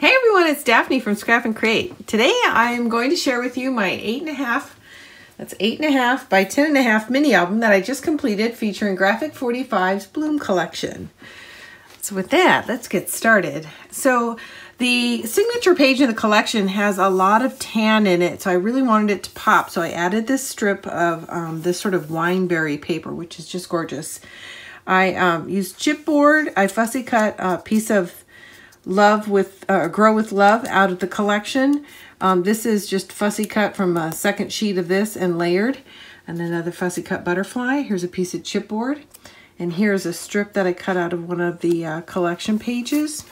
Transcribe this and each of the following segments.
Hey everyone, it's Daphne from Scrap and Create. Today I am going to share with you my 8.5, that's 8.5 by 10.5 mini album that I just completed featuring Graphic 45's Bloom collection. So with that, let's get started. So the signature page in the collection has a lot of tan in it, so I really wanted it to pop. So I added this strip of this sort of wineberry paper, which is just gorgeous. I used chipboard. I fussy cut a piece of Love with Grow with Love out of the collection. This is just fussy cut from a second sheet of this and layered. And another fussy cut butterfly. Here's a piece of chipboard. And here's a strip that I cut out of one of the collection pages.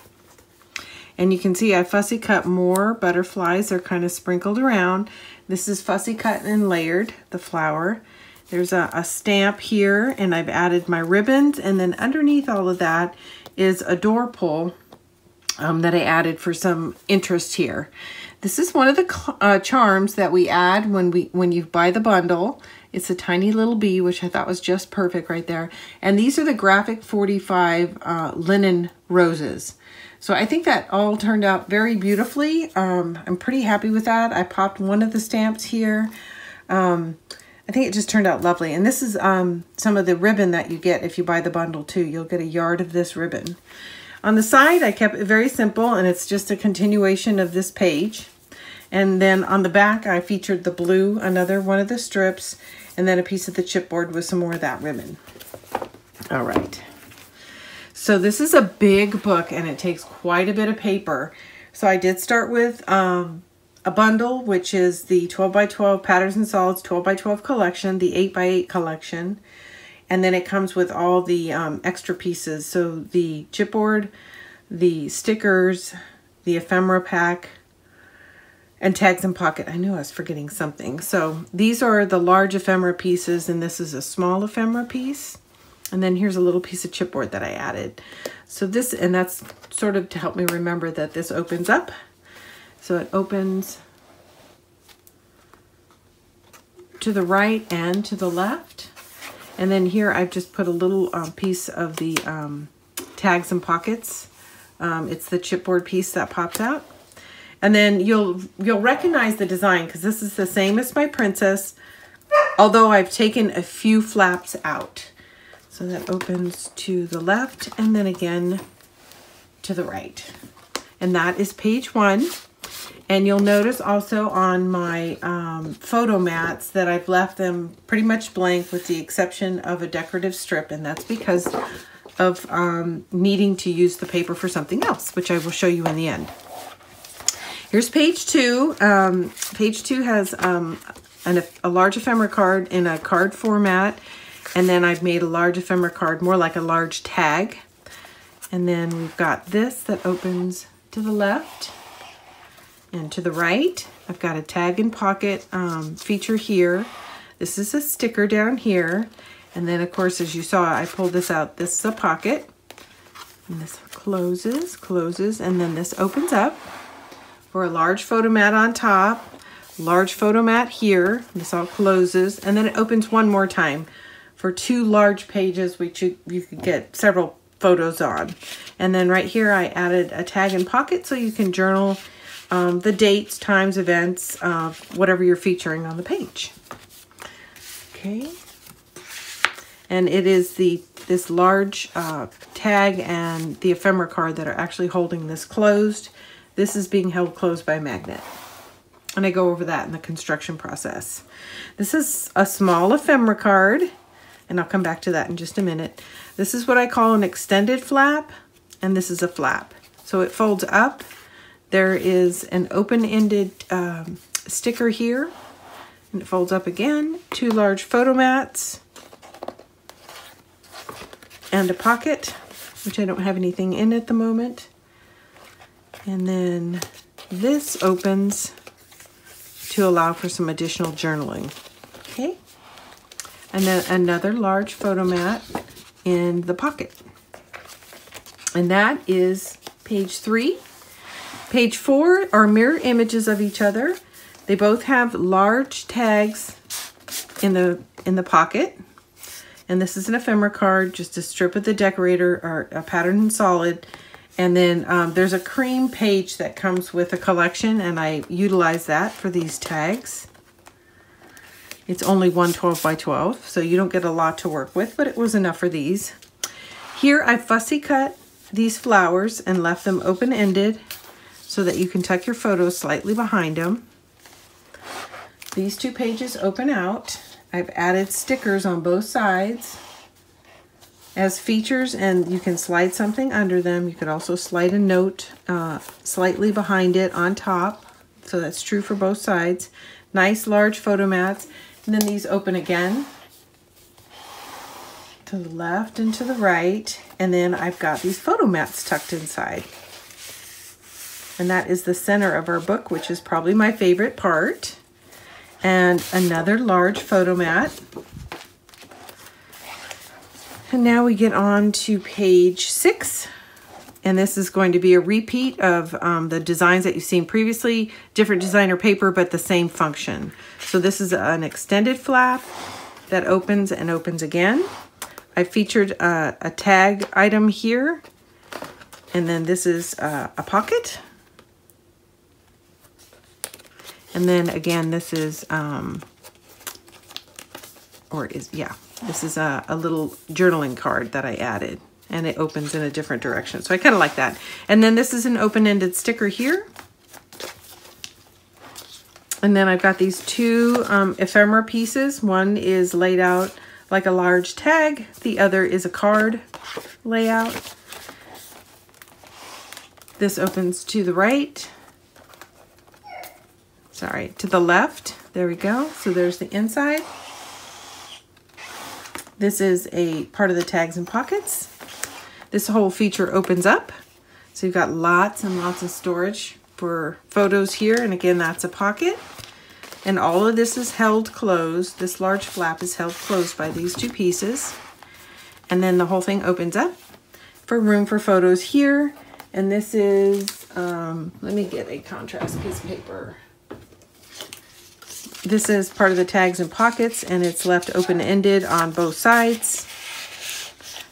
And you can see I fussy cut more butterflies. They're kind of sprinkled around. This is fussy cut and layered, the flower. There's a stamp here, and I've added my ribbons. And then underneath all of that is a door pull that I added for some interest here. This is one of the charms that we add when you buy the bundle. It's a tiny little bee, which I thought was just perfect right there. And these are the Graphic 45 linen roses. So I think that all turned out very beautifully. I'm pretty happy with that. I popped one of the stamps here. I think it just turned out lovely. And this is some of the ribbon that you get if you buy the bundle too. You'll get a yard of this ribbon. On the side, I kept it very simple, and it's just a continuation of this page. And then on the back, I featured the blue, another one of the strips, and then a piece of the chipboard with some more of that ribbon. All right. So this is a big book, and it takes quite a bit of paper. So I did start with a bundle, which is the 12 by 12 Patterns and Solids 12 by 12 collection, the 8 by 8 collection. And then it comes with all the extra pieces. So the chipboard, the stickers, the ephemera pack, and tags and pocket. I knew I was forgetting something. So these are the large ephemera pieces, and this is a small ephemera piece. And then here's a little piece of chipboard that I added. So this, and that's sort of to help me remember that this opens up. So it opens to the right and to the left. And then here I've just put a little piece of the tags and pockets. It's the chipboard piece that pops out. And then you'll recognize the design because this is the same as my princess, although I've taken a few flaps out. So that opens to the left and then again to the right. And that is page 1. And you'll notice also on my photo mats that I've left them pretty much blank with the exception of a decorative strip, and that's because of needing to use the paper for something else, which I will show you in the end. Here's page 2. Page 2 has a large ephemera card in a card format, and then I've made a large ephemera card, more like a large tag. And then we've got this that opens to the left. And to the right, I've got a tag and pocket feature here. This is a sticker down here. And then, of course, as you saw, I pulled this out. This is a pocket. And this closes, and then this opens up for a large photo mat on top, large photo mat here. This all closes, and then it opens one more time for 2 large pages, which you could get several photos on. And then right here, I added a tag and pocket so you can journal the dates, times, events, whatever you're featuring on the page. Okay. And it is this large tag and the ephemera card that are actually holding this closed. This is being held closed by a magnet. And I go over that in the construction process. This is a small ephemera card, and I'll come back to that in just a minute. This is what I call an extended flap, and this is a flap. So it folds up. There is an open-ended sticker here, and it folds up again. 2 large photo mats, and a pocket, which I don't have anything in at the moment. And then this opens to allow for some additional journaling. Okay, and then another large photo mat in the pocket. And that is page 3. Page 4 are mirror images of each other. They both have large tags in the pocket. And this is an ephemera card, just a strip of the decorator or a pattern and solid. And then there's a cream page that comes with a collection, and I utilize that for these tags. It's only 1 12x12, so you don't get a lot to work with, but it was enough for these. Here I fussy cut these flowers and left them open-ended so that you can tuck your photos slightly behind them. These 2 pages open out. I've added stickers on both sides as features, and you can slide something under them. You could also slide a note slightly behind it on top, so that's true for both sides. Nice large photo mats, and then these open again to the left and to the right, and then I've got these photo mats tucked inside. And that is the center of our book, which is probably my favorite part. And another large photo mat. And now we get on to page 6. And this is going to be a repeat of the designs that you've seen previously. Different designer paper, but the same function. So this is an extended flap that opens and opens again. I featured a tag item here. And then this is a pocket. And then again, this is, this is a little journaling card that I added, and it opens in a different direction. So I kind of like that. And then this is an open-ended sticker here. And then I've got these 2 ephemera pieces. One is laid out like a large tag. The other is a card layout. This opens to the right. Sorry, to the left. There we go. So there's the inside. This is a part of the tags and pockets. This whole feature opens up. So you've got lots and lots of storage for photos here. And again, that's a pocket. And all of this is held closed. This large flap is held closed by these 2 pieces. And then the whole thing opens up for room for photos here. And this is, let me get a contrast piece of paper. This is part of the tags and pockets, and it's left open-ended on both sides.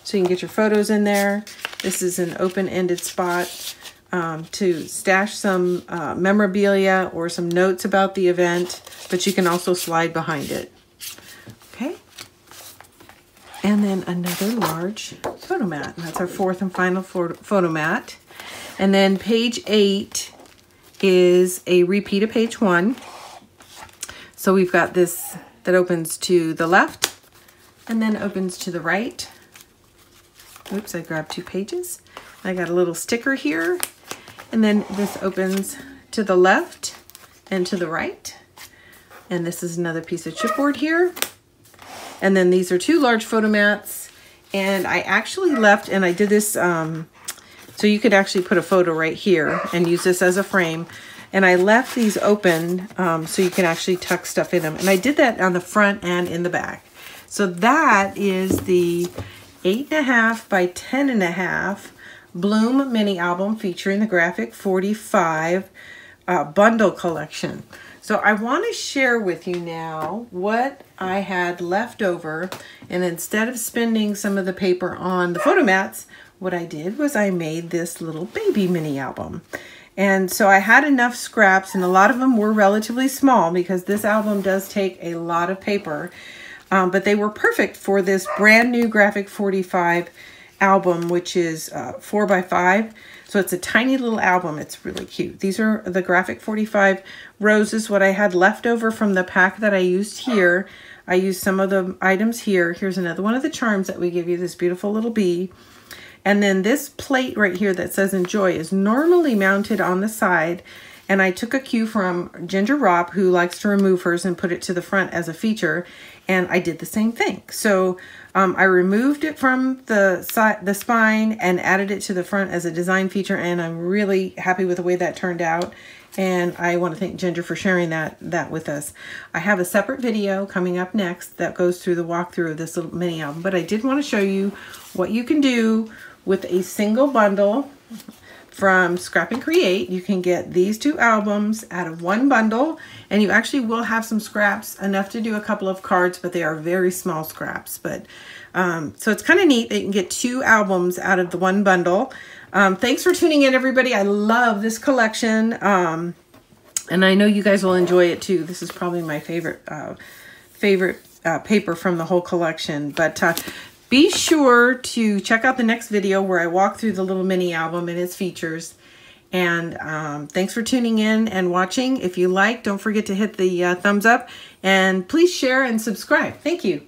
So you can get your photos in there. This is an open-ended spot to stash some memorabilia or some notes about the event, but you can also slide behind it. Okay. And then another large photo mat. And that's our 4th and final photo mat. And then page 8 is a repeat of page 1. So we've got this that opens to the left and then opens to the right. Oops, I grabbed 2 pages. I got a little sticker here. And then this opens to the left and to the right. And this is another piece of chipboard here. And then these are 2 large photo mats. And I actually left, and I did this, so you could actually put a photo right here and use this as a frame. And I left these open so you can actually tuck stuff in them. And I did that on the front and in the back. So that is the 8.5 by 10.5 Bloom mini album featuring the Graphic 45 bundle collection. So I want to share with you now what I had left over. And instead of spending some of the paper on the photo mats, what I did was I made this little baby mini album. And so I had enough scraps, and a lot of them were relatively small because this album does take a lot of paper. But they were perfect for this brand new Graphic 45 album, which is 4x5. So it's a tiny little album. It's really cute. These are the Graphic 45 roses, what I had left over from the pack that I used here. I used some of the items here. Here's another one of the charms that we give you, this beautiful little bee. And then this plate right here that says enjoy is normally mounted on the side. And I took a cue from Ginger Ropp, who likes to remove hers and put it to the front as a feature. And I did the same thing. So I removed it from the spine and added it to the front as a design feature. And I'm really happy with the way that turned out. And I want to thank Ginger for sharing that with us. I have a separate video coming up next that goes through the walkthrough of this little mini album. But I did want to show you what you can do with a single bundle from Scrap and Create. You can get these 2 albums out of one bundle, and you actually will have some scraps, enough to do a couple of cards, but they are very small scraps. But so it's kind of neat that you can get 2 albums out of the one bundle. Thanks for tuning in, everybody. I love this collection. And I know you guys will enjoy it too. This is probably my favorite paper from the whole collection. But be sure to check out the next video where I walk through the little mini album and its features. And thanks for tuning in and watching. If you like, don't forget to hit the thumbs up. And please share and subscribe. Thank you.